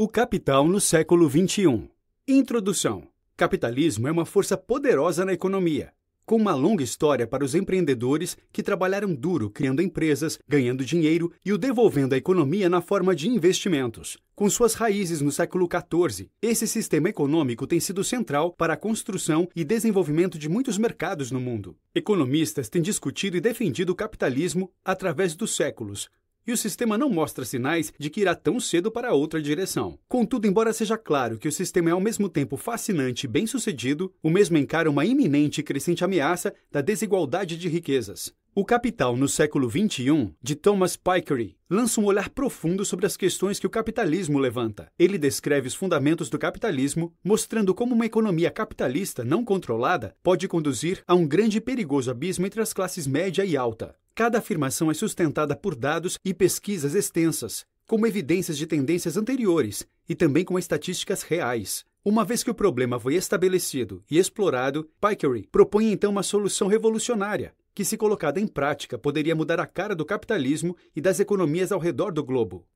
O capital no século XXI. Introdução. Capitalismo é uma força poderosa na economia, com uma longa história para os empreendedores que trabalharam duro criando empresas, ganhando dinheiro e o devolvendo à economia na forma de investimentos. Com suas raízes no século XIV, esse sistema econômico tem sido central para a construção e desenvolvimento de muitos mercados no mundo. Economistas têm discutido e defendido o capitalismo através dos séculos, e o sistema não mostra sinais de que irá tão cedo para outra direção. Contudo, embora seja claro que o sistema é ao mesmo tempo fascinante e bem-sucedido, o mesmo encara uma iminente e crescente ameaça da desigualdade de riquezas. O Capital no século XXI, de Thomas Piketty, lança um olhar profundo sobre as questões que o capitalismo levanta. Ele descreve os fundamentos do capitalismo, mostrando como uma economia capitalista não controlada pode conduzir a um grande e perigoso abismo entre as classes média e alta. Cada afirmação é sustentada por dados e pesquisas extensas, como evidências de tendências anteriores e também com estatísticas reais. Uma vez que o problema foi estabelecido e explorado, Piketty propõe então uma solução revolucionária, que, se colocada em prática, poderia mudar a cara do capitalismo e das economias ao redor do globo.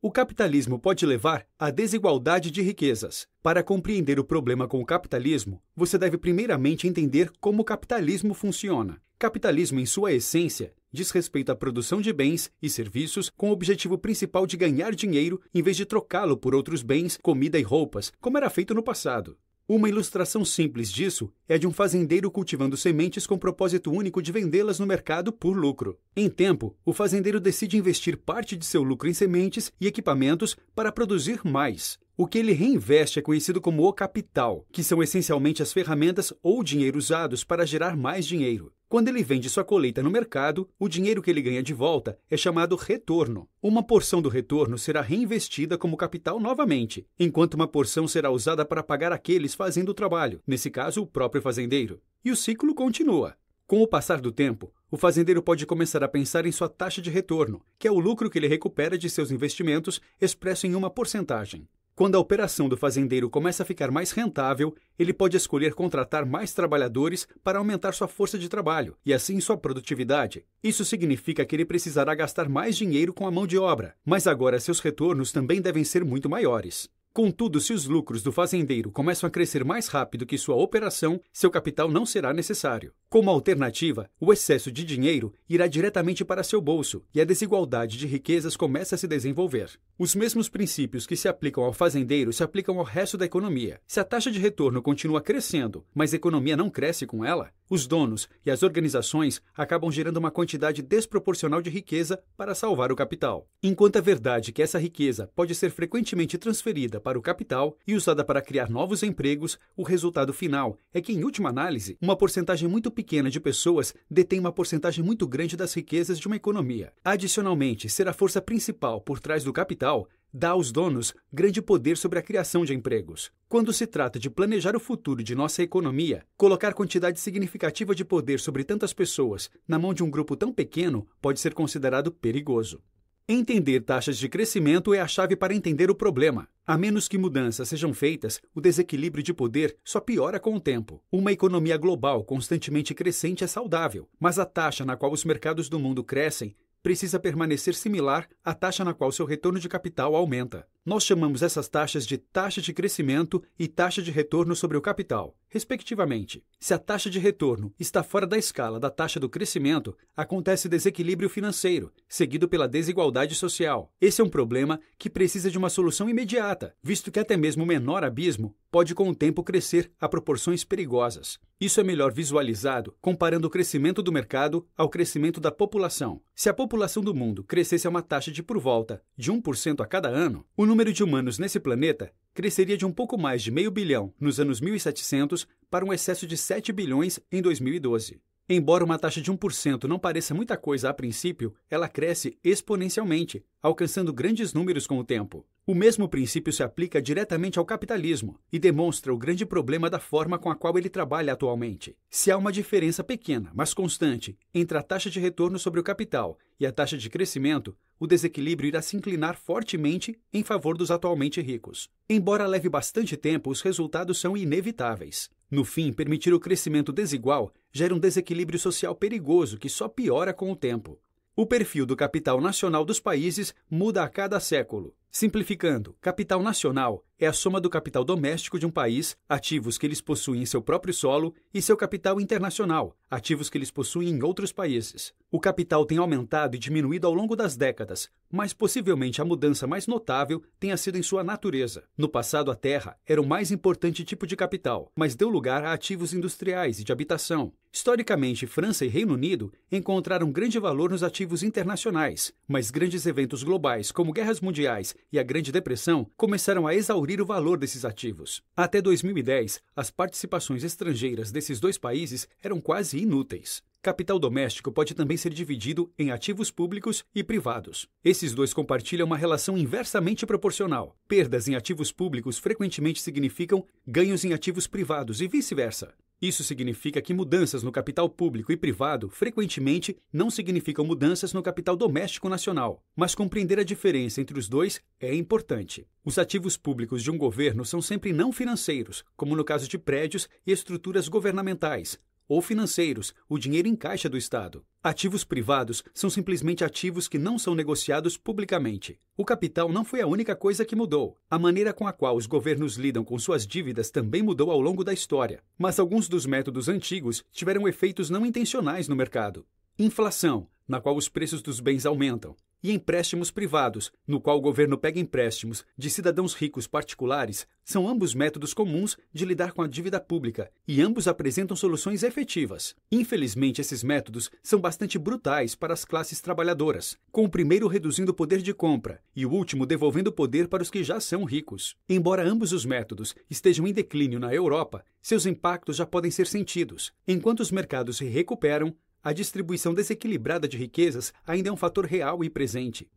O capitalismo pode levar à desigualdade de riquezas. Para compreender o problema com o capitalismo, você deve primeiramente entender como o capitalismo funciona. Capitalismo, em sua essência, diz respeito à produção de bens e serviços com o objetivo principal de ganhar dinheiro em vez de trocá-lo por outros bens, comida e roupas, como era feito no passado. Uma ilustração simples disso é a de um fazendeiro cultivando sementes com o propósito único de vendê-las no mercado por lucro. Em tempo, o fazendeiro decide investir parte de seu lucro em sementes e equipamentos para produzir mais. O que ele reinveste é conhecido como o capital, que são essencialmente as ferramentas ou o dinheiro usados para gerar mais dinheiro. Quando ele vende sua colheita no mercado, o dinheiro que ele ganha de volta é chamado retorno. Uma porção do retorno será reinvestida como capital novamente, enquanto uma porção será usada para pagar aqueles fazendo o trabalho, nesse caso o próprio fazendeiro. E o ciclo continua. Com o passar do tempo, o fazendeiro pode começar a pensar em sua taxa de retorno, que é o lucro que ele recupera de seus investimentos expresso em uma porcentagem. Quando a operação do fazendeiro começa a ficar mais rentável, ele pode escolher contratar mais trabalhadores para aumentar sua força de trabalho e assim sua produtividade. Isso significa que ele precisará gastar mais dinheiro com a mão de obra, mas agora seus retornos também devem ser muito maiores. Contudo, se os lucros do fazendeiro começam a crescer mais rápido que sua operação, seu capital não será necessário. Como alternativa, o excesso de dinheiro irá diretamente para seu bolso e a desigualdade de riquezas começa a se desenvolver. Os mesmos princípios que se aplicam ao fazendeiro se aplicam ao resto da economia. Se a taxa de retorno continua crescendo, mas a economia não cresce com ela, os donos e as organizações acabam gerando uma quantidade desproporcional de riqueza para salvar o capital. Enquanto é verdade que essa riqueza pode ser frequentemente transferida para o capital e usada para criar novos empregos, o resultado final é que, em última análise, uma porcentagem muito pequena de pessoas detém uma porcentagem muito grande das riquezas de uma economia. Adicionalmente, ser a força principal por trás do capital dá aos donos grande poder sobre a criação de empregos. Quando se trata de planejar o futuro de nossa economia, colocar quantidade significativa de poder sobre tantas pessoas na mão de um grupo tão pequeno pode ser considerado perigoso. Entender taxas de crescimento é a chave para entender o problema. A menos que mudanças sejam feitas, o desequilíbrio de poder só piora com o tempo. Uma economia global constantemente crescente é saudável, mas a taxa na qual os mercados do mundo crescem precisa permanecer similar à taxa na qual seu retorno de capital aumenta. Nós chamamos essas taxas de taxa de crescimento e taxa de retorno sobre o capital, respectivamente. Se a taxa de retorno está fora da escala da taxa do crescimento, acontece desequilíbrio financeiro, seguido pela desigualdade social. Esse é um problema que precisa de uma solução imediata, visto que até mesmo o menor abismo pode com o tempo crescer a proporções perigosas. Isso é melhor visualizado comparando o crescimento do mercado ao crescimento da população. Se a população do mundo crescesse a uma taxa de por volta de 1% a cada ano, o número de humanos nesse planeta cresceria de um pouco mais de 500 milhões nos anos 1700 para um excesso de 7 bilhões em 2012. Embora uma taxa de 1% não pareça muita coisa a princípio, ela cresce exponencialmente, alcançando grandes números com o tempo. O mesmo princípio se aplica diretamente ao capitalismo e demonstra o grande problema da forma com a qual ele trabalha atualmente. Se há uma diferença pequena, mas constante, entre a taxa de retorno sobre o capital e a taxa de crescimento, o desequilíbrio irá se inclinar fortemente em favor dos atualmente ricos. Embora leve bastante tempo, os resultados são inevitáveis. No fim, permitir o crescimento desigual gera um desequilíbrio social perigoso que só piora com o tempo. O perfil do capital nacional dos países muda a cada século. Simplificando, capital nacional é a soma do capital doméstico de um país, ativos que eles possuem em seu próprio solo, e seu capital internacional, ativos que eles possuem em outros países. O capital tem aumentado e diminuído ao longo das décadas, mas possivelmente a mudança mais notável tenha sido em sua natureza. No passado, a terra era o mais importante tipo de capital, mas deu lugar a ativos industriais e de habitação. Historicamente, França e Reino Unido encontraram grande valor nos ativos internacionais, mas grandes eventos globais, como guerras mundiais e a Grande Depressão, começaram a exaurir o valor desses ativos. Até 2010, as participações estrangeiras desses dois países eram quase inúteis. Capital doméstico pode também ser dividido em ativos públicos e privados. Esses dois compartilham uma relação inversamente proporcional. Perdas em ativos públicos frequentemente significam ganhos em ativos privados e vice-versa. Isso significa que mudanças no capital público e privado frequentemente não significam mudanças no capital doméstico nacional, mas compreender a diferença entre os dois é importante. Os ativos públicos de um governo são sempre não financeiros, como no caso de prédios e estruturas governamentais, ou financeiros, o dinheiro em caixa do Estado. Ativos privados são simplesmente ativos que não são negociados publicamente. O capital não foi a única coisa que mudou. A maneira com a qual os governos lidam com suas dívidas também mudou ao longo da história. Mas alguns dos métodos antigos tiveram efeitos não intencionais no mercado. Inflação, na qual os preços dos bens aumentam. E empréstimos privados, no qual o governo pega empréstimos de cidadãos ricos particulares, são ambos métodos comuns de lidar com a dívida pública, e ambos apresentam soluções efetivas. Infelizmente, esses métodos são bastante brutais para as classes trabalhadoras, com o primeiro reduzindo o poder de compra e o último devolvendo o poder para os que já são ricos. Embora ambos os métodos estejam em declínio na Europa, seus impactos já podem ser sentidos. Enquanto os mercados se recuperam, a distribuição desequilibrada de riquezas ainda é um fator real e presente.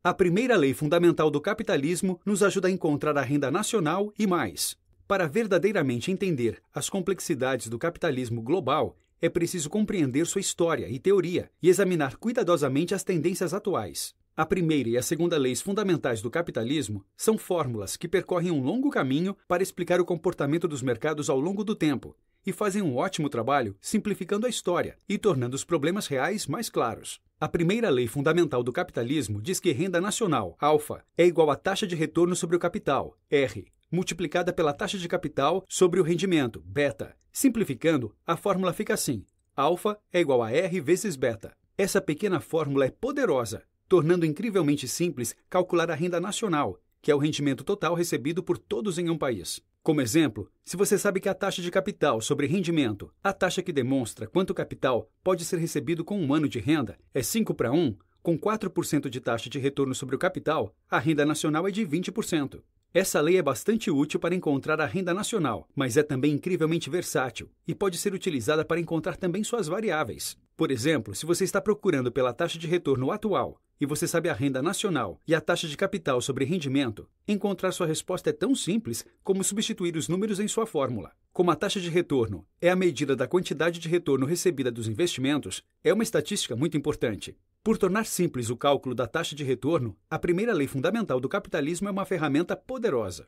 A primeira lei fundamental do capitalismo nos ajuda a encontrar a renda nacional e mais. Para verdadeiramente entender as complexidades do capitalismo global, é preciso compreender sua história e teoria e examinar cuidadosamente as tendências atuais. A primeira e a segunda leis fundamentais do capitalismo são fórmulas que percorrem um longo caminho para explicar o comportamento dos mercados ao longo do tempo, e fazem um ótimo trabalho simplificando a história e tornando os problemas reais mais claros. A primeira lei fundamental do capitalismo diz que renda nacional, alfa, é igual à taxa de retorno sobre o capital, R, multiplicada pela taxa de capital sobre o rendimento, beta. Simplificando, a fórmula fica assim: alfa é igual a R vezes beta. Essa pequena fórmula é poderosa, tornando incrivelmente simples calcular a renda nacional, que é o rendimento total recebido por todos em um país. Como exemplo, se você sabe que a taxa de capital sobre rendimento, a taxa que demonstra quanto capital pode ser recebido com um ano de renda, é 5:1, com 4% de taxa de retorno sobre o capital, a renda nacional é de 20%. Essa lei é bastante útil para encontrar a renda nacional, mas é também incrivelmente versátil e pode ser utilizada para encontrar também suas variáveis. Por exemplo, se você está procurando pela taxa de retorno atual e você sabe a renda nacional e a taxa de capital sobre rendimento, encontrar sua resposta é tão simples como substituir os números em sua fórmula. Como a taxa de retorno é a medida da quantidade de retorno recebida dos investimentos, é uma estatística muito importante. Por tornar simples o cálculo da taxa de retorno, a primeira lei fundamental do capitalismo é uma ferramenta poderosa.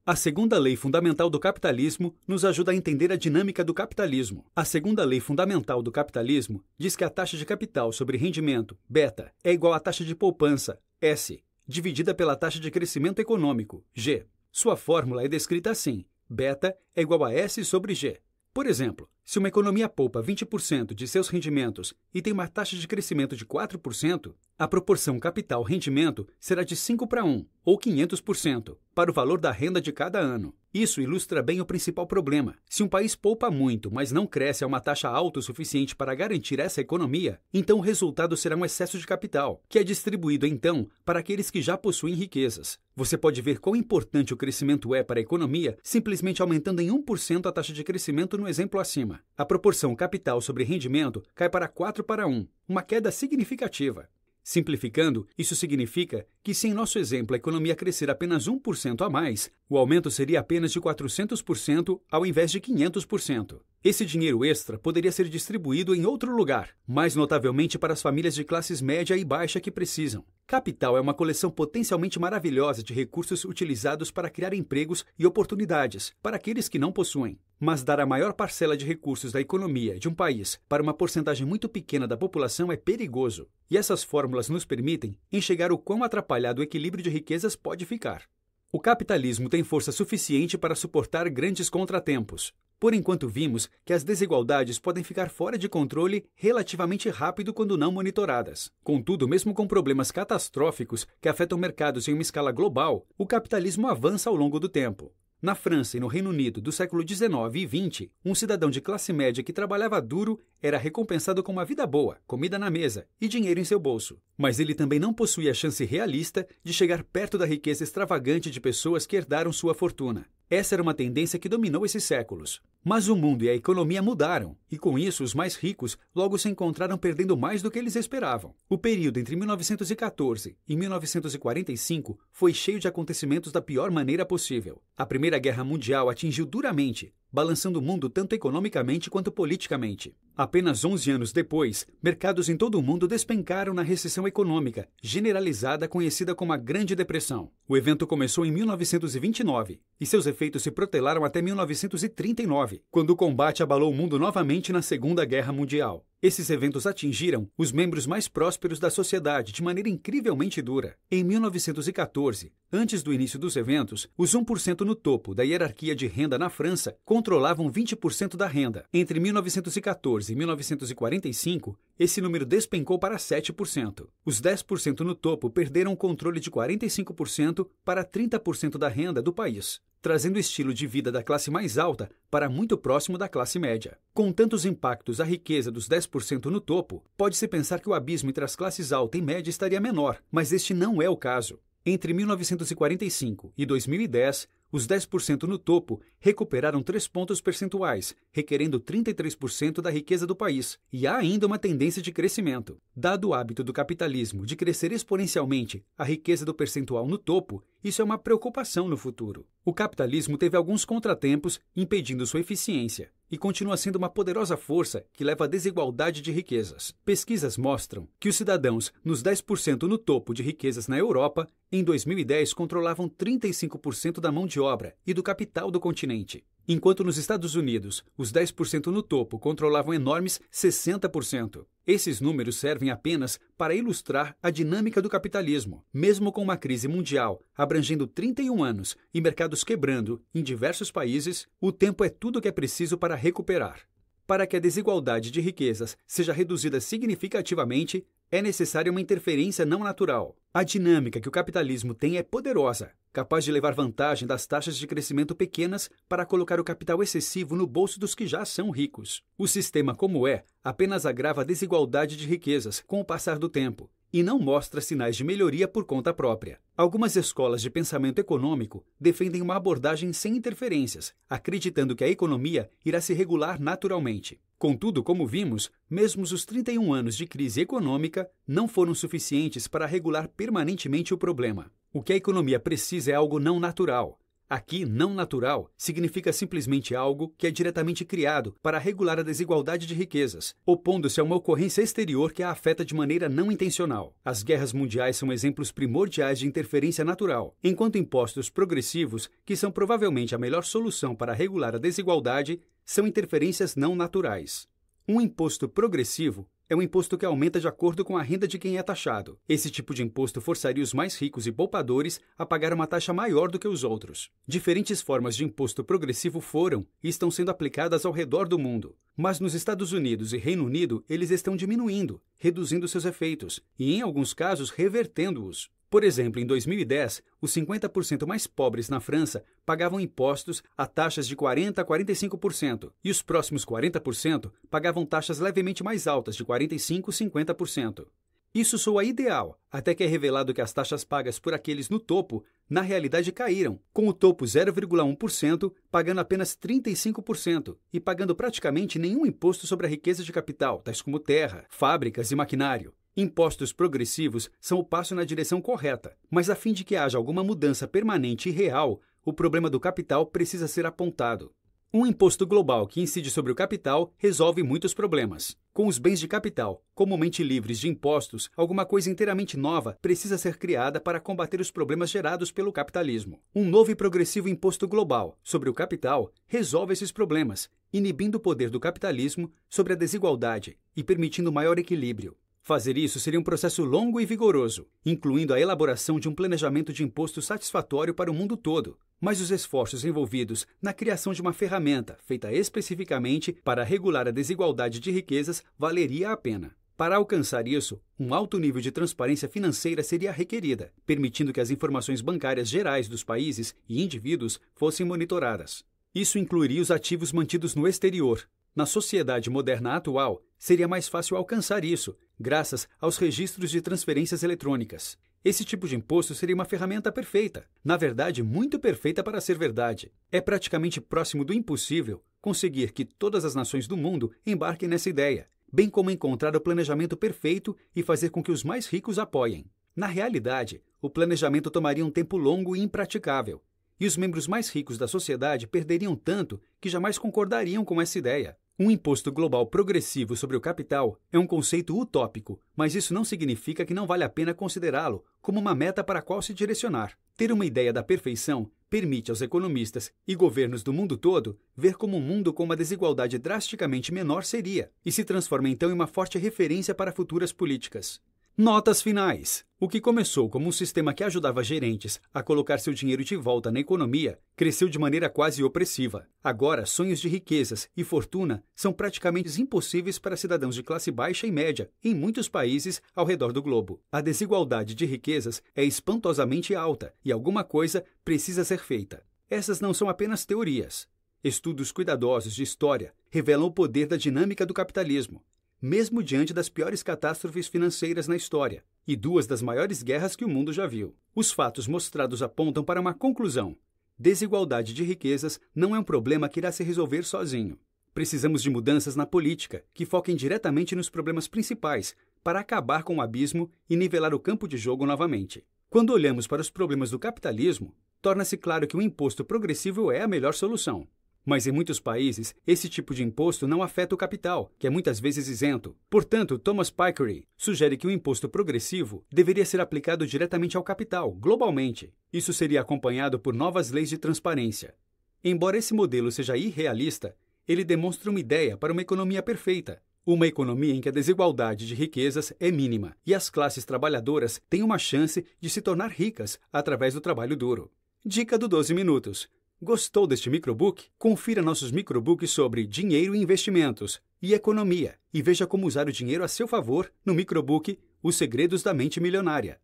A segunda lei fundamental do capitalismo nos ajuda a entender a dinâmica do capitalismo. A segunda lei fundamental do capitalismo diz que a taxa de capital sobre rendimento, beta, é igual à taxa de poupança, S, dividida pela taxa de crescimento econômico, G. Sua fórmula é descrita assim: beta é igual a S sobre G. Por exemplo, se uma economia poupa 20% de seus rendimentos e tem uma taxa de crescimento de 4%, a proporção capital-rendimento será de 5:1, ou 500%, para o valor da renda de cada ano. Isso ilustra bem o principal problema. Se um país poupa muito, mas não cresce a uma taxa alta o suficiente para garantir essa economia, então o resultado será um excesso de capital, que é distribuído então para aqueles que já possuem riquezas. Você pode ver quão importante o crescimento é para a economia simplesmente aumentando em 1% a taxa de crescimento no exemplo acima. A proporção capital sobre rendimento cai para 4:1, uma queda significativa. Simplificando, isso significa que se em nosso exemplo a economia crescer apenas 1% a mais, o aumento seria apenas de 400% ao invés de 500%. Esse dinheiro extra poderia ser distribuído em outro lugar, mais notavelmente para as famílias de classes média e baixa que precisam. Capital é uma coleção potencialmente maravilhosa de recursos utilizados para criar empregos e oportunidades para aqueles que não possuem. Mas dar a maior parcela de recursos da economia de um país para uma porcentagem muito pequena da população é perigoso. E essas fórmulas nos permitem enxergar o quão atrapalhado o equilíbrio de riquezas pode ficar. O capitalismo tem força suficiente para suportar grandes contratempos. Por enquanto, vimos que as desigualdades podem ficar fora de controle relativamente rápido quando não monitoradas. Contudo, mesmo com problemas catastróficos que afetam mercados em uma escala global, o capitalismo avança ao longo do tempo. Na França e no Reino Unido do século XIX e XX, um cidadão de classe média que trabalhava duro era recompensado com uma vida boa, comida na mesa e dinheiro em seu bolso. Mas ele também não possuía a chance realista de chegar perto da riqueza extravagante de pessoas que herdaram sua fortuna. Essa era uma tendência que dominou esses séculos. Mas o mundo e a economia mudaram, e com isso os mais ricos logo se encontraram perdendo mais do que eles esperavam. O período entre 1914 e 1945 foi cheio de acontecimentos da pior maneira possível. A Primeira Guerra Mundial atingiu duramente, balançando o mundo tanto economicamente quanto politicamente. Apenas 11 anos depois, mercados em todo o mundo despencaram na recessão econômica, generalizada conhecida como a Grande Depressão. O evento começou em 1929 e seus efeitos se protelaram até 1939, quando o combate abalou o mundo novamente na Segunda Guerra Mundial. Esses eventos atingiram os membros mais prósperos da sociedade de maneira incrivelmente dura. Em 1914, antes do início dos eventos, os 1% no topo da hierarquia de renda na França controlavam 20% da renda. Entre 1914 e 1945, esse número despencou para 7%. Os 10% no topo perderam o controle de 45% para 30% da renda do país, trazendo o estilo de vida da classe mais alta para muito próximo da classe média. Com tantos impactos à riqueza dos 10% no topo, pode-se pensar que o abismo entre as classes alta e média estaria menor, mas este não é o caso. Entre 1945 e 2010, os 10% no topo recuperaram 3 pontos percentuais, requerendo 33% da riqueza do país, e há ainda uma tendência de crescimento. Dado o hábito do capitalismo de crescer exponencialmente a riqueza do percentual no topo, isso é uma preocupação no futuro. O capitalismo teve alguns contratempos impedindo sua eficiência, e continua sendo uma poderosa força que leva à desigualdade de riquezas. Pesquisas mostram que os cidadãos nos 10% no topo de riquezas na Europa, em 2010, controlavam 35% da mão de obra e do capital do continente, enquanto nos Estados Unidos, os 10% no topo controlavam enormes 60%. Esses números servem apenas para ilustrar a dinâmica do capitalismo. Mesmo com uma crise mundial abrangendo 31 anos e mercados quebrando em diversos países, o tempo é tudo o que é preciso para recuperar. Para que a desigualdade de riquezas seja reduzida significativamente, é necessária uma interferência não natural. A dinâmica que o capitalismo tem é poderosa, capaz de levar vantagem das taxas de crescimento pequenas para colocar o capital excessivo no bolso dos que já são ricos. O sistema, como é, apenas agrava a desigualdade de riquezas com o passar do tempo e não mostra sinais de melhoria por conta própria. Algumas escolas de pensamento econômico defendem uma abordagem sem interferências, acreditando que a economia irá se regular naturalmente. Contudo, como vimos, mesmo os 31 anos de crise econômica não foram suficientes para regular permanentemente o problema. O que a economia precisa é algo não natural. Aqui, não natural significa simplesmente algo que é diretamente criado para regular a desigualdade de riquezas, opondo-se a uma ocorrência exterior que a afeta de maneira não intencional. As guerras mundiais são exemplos primordiais de interferência natural, enquanto impostos progressivos, que são provavelmente a melhor solução para regular a desigualdade, são interferências não naturais. Um imposto progressivo é um imposto que aumenta de acordo com a renda de quem é taxado. Esse tipo de imposto forçaria os mais ricos e poupadores a pagar uma taxa maior do que os outros. Diferentes formas de imposto progressivo foram e estão sendo aplicadas ao redor do mundo. Mas nos Estados Unidos e Reino Unido, eles estão diminuindo, reduzindo seus efeitos e, em alguns casos, revertendo-os. Por exemplo, em 2010, os 50% mais pobres na França pagavam impostos a taxas de 40% a 45%, e os próximos 40% pagavam taxas levemente mais altas, de 45% a 50%. Isso soa ideal, até que é revelado que as taxas pagas por aqueles no topo, na realidade caíram, com o topo 0,1% pagando apenas 35% e pagando praticamente nenhum imposto sobre a riqueza de capital, tais como terra, fábricas e maquinário. Impostos progressivos são o passo na direção correta, mas a fim de que haja alguma mudança permanente e real, o problema do capital precisa ser apontado. Um imposto global que incide sobre o capital resolve muitos problemas. Com os bens de capital comumente livres de impostos, alguma coisa inteiramente nova precisa ser criada para combater os problemas gerados pelo capitalismo. Um novo e progressivo imposto global sobre o capital resolve esses problemas, inibindo o poder do capitalismo sobre a desigualdade e permitindo maior equilíbrio. Fazer isso seria um processo longo e vigoroso, incluindo a elaboração de um planejamento de imposto satisfatório para o mundo todo. Mas os esforços envolvidos na criação de uma ferramenta feita especificamente para regular a desigualdade de riquezas valeria a pena. Para alcançar isso, um alto nível de transparência financeira seria requerida, permitindo que as informações bancárias gerais dos países e indivíduos fossem monitoradas. Isso incluiria os ativos mantidos no exterior. Na sociedade moderna atual, seria mais fácil alcançar isso, graças aos registros de transferências eletrônicas. Esse tipo de imposto seria uma ferramenta perfeita, na verdade, muito perfeita para ser verdade. É praticamente próximo do impossível conseguir que todas as nações do mundo embarquem nessa ideia, bem como encontrar o planejamento perfeito e fazer com que os mais ricos apoiem. Na realidade, o planejamento tomaria um tempo longo e impraticável, e os membros mais ricos da sociedade perderiam tanto que jamais concordariam com essa ideia. Um imposto global progressivo sobre o capital é um conceito utópico, mas isso não significa que não vale a pena considerá-lo como uma meta para a qual se direcionar. Ter uma ideia da perfeição permite aos economistas e governos do mundo todo ver como um mundo com uma desigualdade drasticamente menor seria, e se transforma então em uma forte referência para futuras políticas. Notas finais. O que começou como um sistema que ajudava gerentes a colocar seu dinheiro de volta na economia, cresceu de maneira quase opressiva. Agora, sonhos de riquezas e fortuna são praticamente impossíveis para cidadãos de classe baixa e média em muitos países ao redor do globo. A desigualdade de riquezas é espantosamente alta e alguma coisa precisa ser feita. Essas não são apenas teorias. Estudos cuidadosos de história revelam o poder da dinâmica do capitalismo, mesmo diante das piores catástrofes financeiras na história e duas das maiores guerras que o mundo já viu. Os fatos mostrados apontam para uma conclusão. Desigualdade de riquezas não é um problema que irá se resolver sozinho. Precisamos de mudanças na política que foquem diretamente nos problemas principais para acabar com o abismo e nivelar o campo de jogo novamente. Quando olhamos para os problemas do capitalismo, torna-se claro que um imposto progressivo é a melhor solução. Mas em muitos países, esse tipo de imposto não afeta o capital, que é muitas vezes isento. Portanto, Thomas Piketty sugere que o imposto progressivo deveria ser aplicado diretamente ao capital, globalmente. Isso seria acompanhado por novas leis de transparência. Embora esse modelo seja irrealista, ele demonstra uma ideia para uma economia perfeita. Uma economia em que a desigualdade de riquezas é mínima e as classes trabalhadoras têm uma chance de se tornar ricas através do trabalho duro. Dica do 12 minutos. Gostou deste microbook? Confira nossos microbooks sobre dinheiro e investimentos e economia e veja como usar o dinheiro a seu favor no microbook Os Segredos da Mente Milionária.